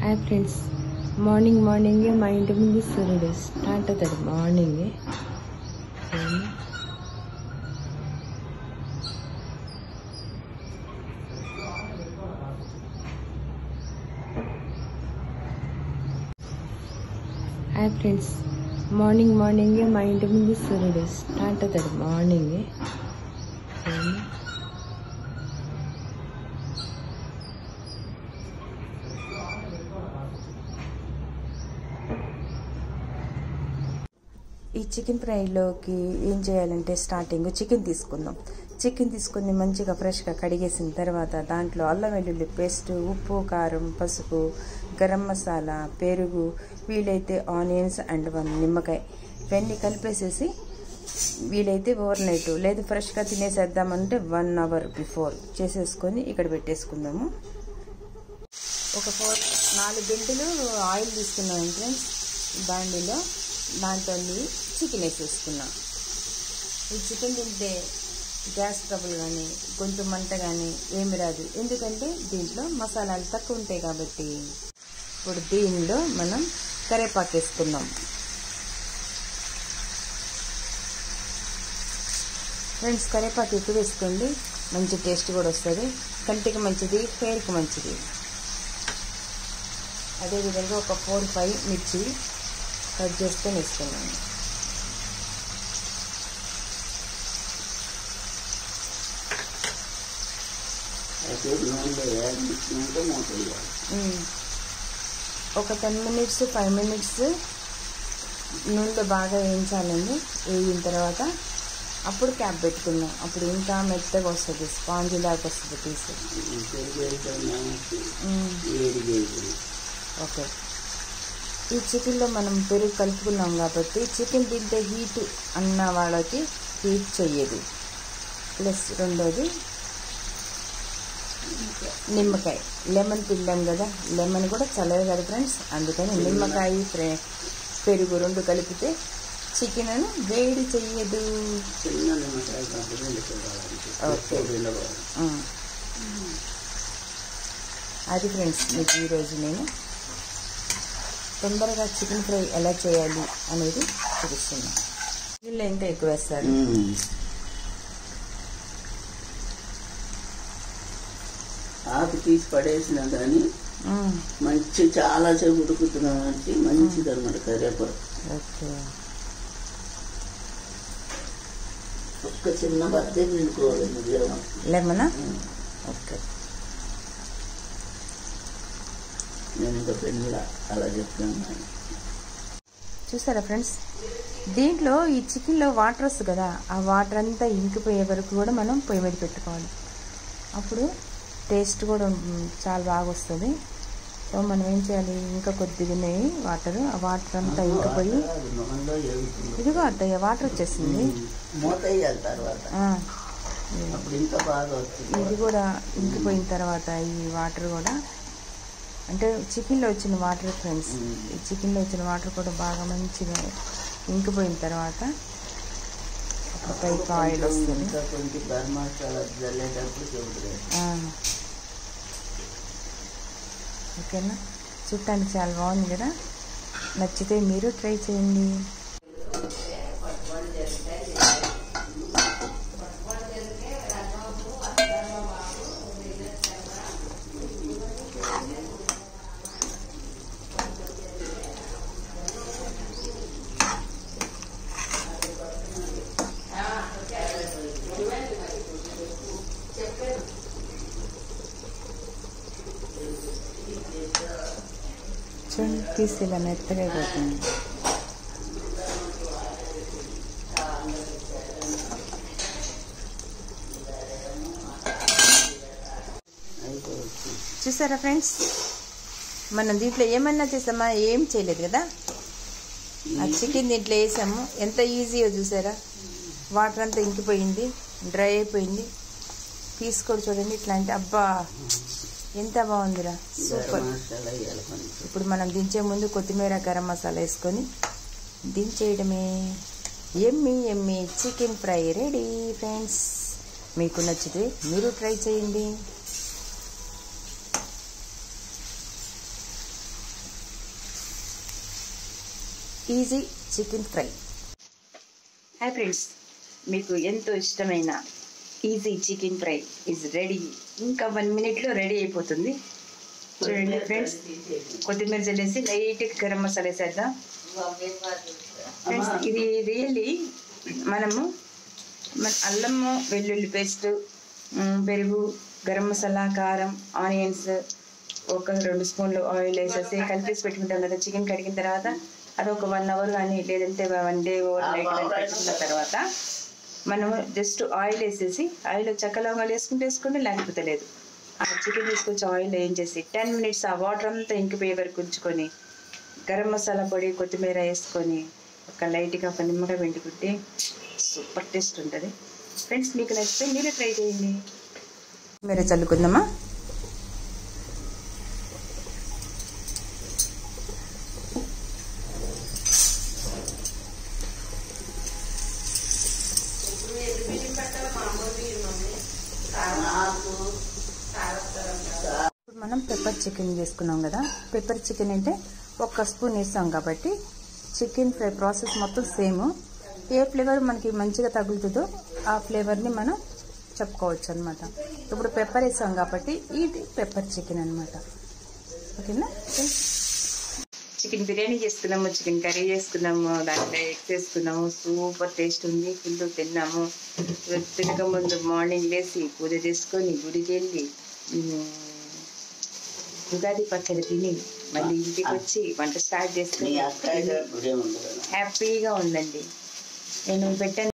Hi friends, మార్నింగే మా ఇంటి ముందు సూర్యుడు స్టార్ట్ అవుతాడు. మార్నింగే హాయ్ ఫ్రెండ్స్, మార్నింగే మా ఇంటి ముందు సూర్యుడు స్టార్ట్ అవుతాడు. మార్నింగే ఈ చికెన్ ఫ్రైలోకి ఏం చేయాలంటే స్టార్టింగ్ చికెన్ తీసుకుని మంచిగా ఫ్రెష్గా కడిగేసిన తర్వాత దాంట్లో అల్లం వెల్లుల్లి పేస్ట్, ఉప్పు, కారం, పసుపు, గరం మసాలా, పెరుగు, వీలైతే ఆనియన్స్ అండ్ 1 నిమ్మకాయ ఇవన్నీ కలిపేసేసి వీలైతే ఓవర్ నైట్ లేదు ఫ్రెష్గా తినేసేద్దామంటే 1 అవర్ బిఫోర్ చేసేసుకొని ఇక్కడ పెట్టేసుకుందాము. ఒక 4 గంటలు ఆయిల్ తీసుకున్నాను ఫ్రెండ్స్ బాండీలో. దాంట్లో చికెన్ వేసేసుకున్నా. ఈ చికెన్ తింటే గ్యాస్ ట్రబుల్ కానీ గొంతు మంట కానీ ఏమి రాదు, ఎందుకంటే దీంట్లో మసాలాలు తక్కువ ఉంటాయి కాబట్టి. ఇప్పుడు దీనిలో మనం కరివేపాకు వేసుకుందాం. ఫ్రెండ్స్, కరివేపాకు ఎక్కువ వేసుకోండి, మంచి టేస్ట్ కూడా వస్తుంది, కంటికి మంచిది, హెయిర్కి మంచిది. అదేవిధంగా ఒక 4-5 మిర్చి కట్ చేసుకొని వేసుకున్నాను. ఒక 10 మినిట్స్ 5 మినిట్స్ నూనెలో బాగా వేయించాలండి. వేయిన తర్వాత అప్పుడు క్యాప్ పెట్టుకుందాం. అప్పుడు ఇంకా మెత్తగా వస్తుంది, స్పాంజీ లాగా వస్తుంది పీస్. ఓకే, ఈ చికెన్లో మనం పెరుగు కలుపుకున్నాం కాబట్టి చికెన్ తింటే హీట్ అన్న వాళ్ళకి హీట్ చెయ్యదు. ప్లస్ రెండోది నిమ్మకాయ, లెమన్ పిండాం కదా, లెమన్ కూడా చల్లదు కదా ఫ్రెండ్స్, అందుకని నిమ్మకాయ పెరుగు 2 కలిపితే చికెన్ వేడి చెయ్యదు. ఓకే, అది ఫ్రెండ్స్ మీకు ఈరోజు నేను తొందరగా చికెన్ ఫ్రై ఎలా చేయాలి అనేది చూపిస్తున్నాను. వీళ్ళు ఇంకా ఎక్కువ వేస్తారు. ఆకు తీసి పడేసినా కానీ మంచి చాలాసేపు ఉడుకుతున్నాం అంటే మంచిది అనమాట కరివేపాకు. ఓకే, ఒక్క చిన్న బత్తే పిండుకోవాలి లెమనా. ఓకే, నేను ఇంకా పెళ్ళ అలా చెప్తాను. చూసారా ఫ్రెండ్స్, దీంట్లో ఈ చికెన్లో వాటర్ వస్తుంది కదా, ఆ వాటర్ అంతా ఇంకిపోయే వరకు కూడా మనం పొయ్యి మీద పెట్టుకోవాలి. అప్పుడు టేస్ట్ కూడా చాలా బాగా వస్తుంది. సో మనం ఏం చేయాలి, ఇంకా కొద్దిగా వాటర్, ఆ వాటర్ అంతా ఇంకిపోయి ఇదిగో అత్తయ్య వాటర్ వచ్చేసింది. ఇది కూడా ఇంకిపోయిన తర్వాత ఈ వాటర్ కూడా అంటే చికెన్లో వచ్చిన వాటర్ ఫ్రెండ్స్, ఈ చికెన్లో వచ్చిన వాటర్ కూడా బాగా మంచిగా ఇంకిపోయిన తర్వాత ఒక పైకి ఆయిల్ వస్తుంది. ఓకేనా, చూడటానికి చాలా బాగుంది కదా. నచ్చితే మీరు ట్రై చేయండి. చూడండి, పీస్ ఇలా మెత్తగా అయిపోతుంది. చూసారా ఫ్రెండ్స్, మనం దీంట్లో ఏమన్నా చేసామా, ఏం చేయలేదు కదా. ఆ చికెన్ దీంట్లో వేసాము, ఎంత ఈజీగా చూసారా. వాటర్ అంతా ఇంకిపోయింది, డ్రై అయిపోయింది. పీస్ కూడా చూడండి ఇట్లాంటి, అబ్బా ఎంత బాగుందిరా, సూపర్. ఇప్పుడు మనం దించే ముందు కొత్తిమీర, గరం మసాలా వేసుకొని దించేయడమే. ఎమ్మి చికెన్ ఫ్రై రెడీ ఫ్రెండ్స్. మీకు నచ్చితే మీరు ట్రై చేయండి. Easy chicken fry. Hi friends, మీకు ఎంతో ఇష్టమైన easy chicken fry is ready. ఇంకా 1 minute రెడీ అయిపోతుంది. చూడండి ఫ్రెండ్స్, కొత్తిమీర చల్లేసి లైట్ గరం మసాలా వేసేద్దాం. ఫ్రెండ్స్, ఇది రియల్లీ మనము అల్లము వెల్లుల్లి పేస్ట్, పెరుగు, గరం మసాలా, కారం, ఆనియన్స్, ఒక 2 స్పూన్లు ఆయిల్ వేసేసి కలిపేసి పెట్టుకుంటాం కదా. చికెన్ కడిగిన తర్వాత అది ఒక 1 hour కానీ లేదంటే 1 day ఓవర్ నైట్ పెట్టుకున్న తర్వాత మనము జస్ట్ ఆయిల్ వేసేసి, ఆయిల్ చక్కలవంగాలు వేసుకుంటే లేకపోతే లేదు. ఆ చికెన్ తీసుకొచ్చి ఆయిల్ వేయించేసి 10 minutes ఆ వాటర్ అంతా ఇంకిపోయే వరకు ఉంచుకొని గరం మసాలా పొడి, కొత్తిమీర వేసుకొని ఒక లైట్గా ఒక నిమ్మకాయ పిండుకుంటే సూపర్ టేస్ట్ ఉంటుంది. ఫ్రెండ్స్, మీకు నచ్చితే మీరే ట్రై చేయండి. మీరే చల్లుకుందామా. ఇప్పుడు మనం పెప్పర్ చికెన్ చేసుకున్నాం కదా. పెప్పర్ చికెన్ అంటే 1 స్పూన్ వేసాం కాబట్టి చికెన్ ఫ్రై ప్రాసెస్ మొత్తం సేమ్. ఏ ఫ్లేవర్ మనకి మంచిగా తగులుతుందో ఆ ఫ్లేవర్ని మనం చెప్పుకోవచ్చు అనమాట. ఇప్పుడు పెప్పర్ వేసాం కాబట్టి ఇది పెప్పర్ చికెన్ అనమాట. ఓకేనా. చికెన్ బిర్యానీ చేసుకున్నాము, చికెన్ కర్రీ చేసుకున్నాము, దాంట్లో ఎగ్స్ వేసుకున్నాము. సూపర్ టేస్ట్ ఉంది. ఫుల్ తిన్నాము. తినక ముందు మార్నింగ్ లేచి పూజ చేసుకొని గుడికి వెళ్ళి ఉగాది పచ్చడి తిని మళ్ళీ ఇంటికి వచ్చి వంట స్టార్ట్ చేసుకుని హ్యాపీగా ఉందండి. నేను పెట్టాను.